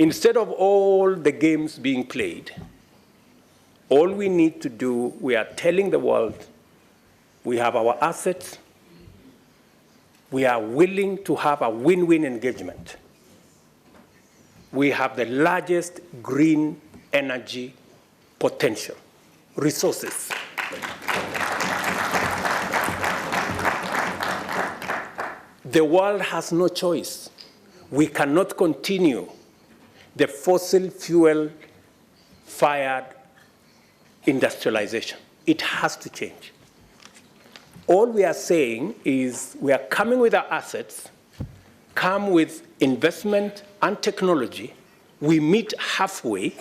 Instead of all the games being played, all we need to do, we are telling the world, we have our assets, we are willing to have a win-win engagement. We have the largest green energy potential, resources. The world has no choice. We cannot continue the fossil fuel-fired industrialization. It has to change. All we are saying is we are coming with our assets, come with investment and technology, we meet halfway,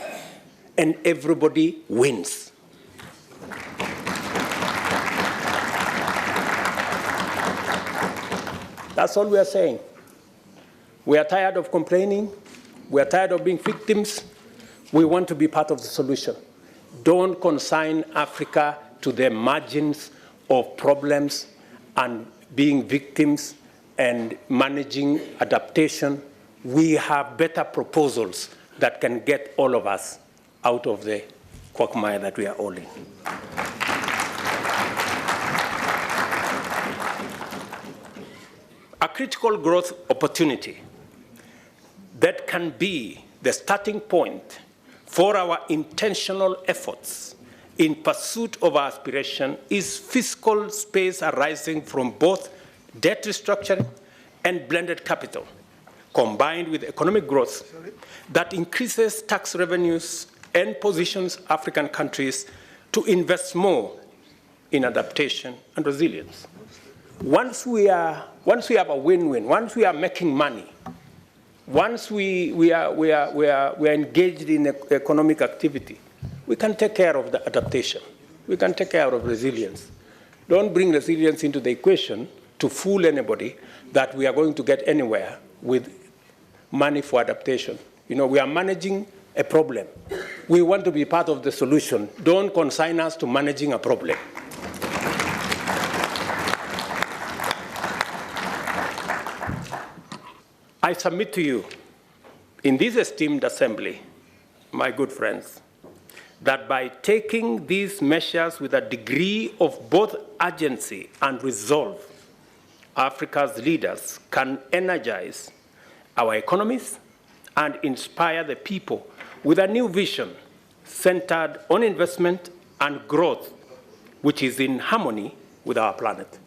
and everybody wins. That's all we are saying. We are tired of complaining. We are tired of being victims. We want to be part of the solution. Don't consign Africa to the margins of problems and being victims and managing adaptation. We have better proposals that can get all of us out of the quagmire that we are all in. A critical growth opportunity that can be the starting point for our intentional efforts in pursuit of our aspiration is fiscal space arising from both debt restructuring and blended capital, combined with economic growth that increases tax revenues and positions African countries to invest more in adaptation and resilience. Once we have a win-win, once we are making money, once we are engaged in economic activity, we can take care of the adaptation. We can take care of resilience. Don't bring resilience into the equation to fool anybody that we are going to get anywhere with money for adaptation. You know, we are managing a problem. We want to be part of the solution. Don't consign us to managing a problem. I submit to you, in this esteemed assembly, my good friends, that by taking these measures with a degree of both urgency and resolve, Africa's leaders can energize our economies and inspire the people with a new vision centered on investment and growth, which is in harmony with our planet.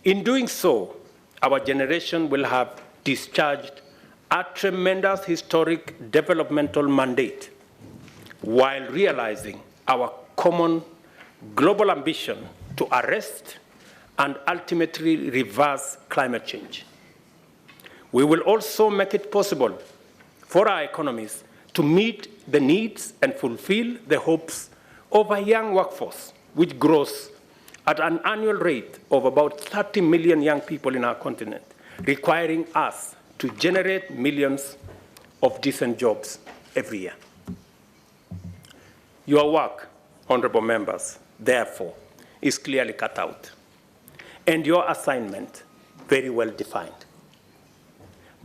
In doing so, our generation will have discharged a tremendous historic developmental mandate while realizing our common global ambition to arrest and ultimately reverse climate change. We will also make it possible for our economies to meet the needs and fulfill the hopes of a young workforce, which grows at an annual rate of about 30 million young people in our continent, requiring us to generate millions of decent jobs every year. Your work, honorable members, therefore, is clearly cut out, and your assignment very well defined.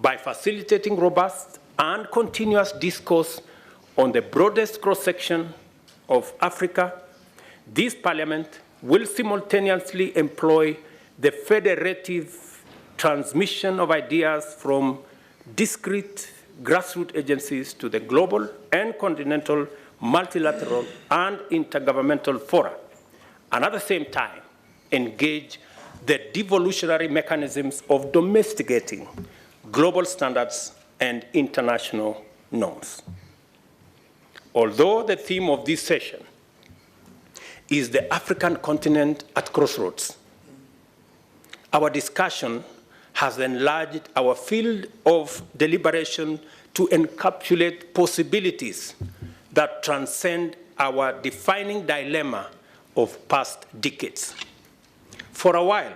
By facilitating robust and continuous discourse on the broadest cross-section of Africa, this Parliament will simultaneously employ the federative transmission of ideas from discrete grassroots agencies to the global and continental, multilateral and intergovernmental fora, and at the same time engage the devolutionary mechanisms of domesticating global standards and international norms. Although the theme of this session is the African continent at crossroads, our discussion has enlarged our field of deliberation to encapsulate possibilities that transcend our defining dilemma of past decades. For a while,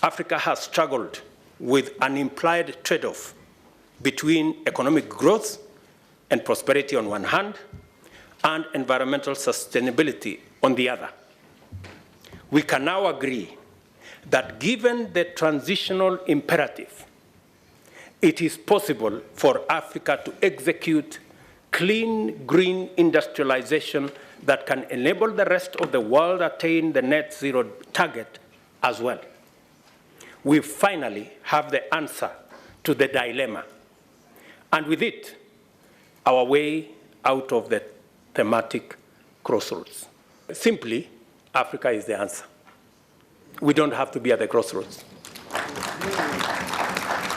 Africa has struggled with an implied trade-off between economic growth and prosperity on one hand, and environmental sustainability on the other. We can now agree that given the transitional imperative it is possible for Africa to execute clean, green industrialization that can enable the rest of the world attain the net zero target as well. We finally have the answer to the dilemma, and with it, our way out of the thematic crossroads. Simply, Africa is the answer. We don't have to be at the crossroads.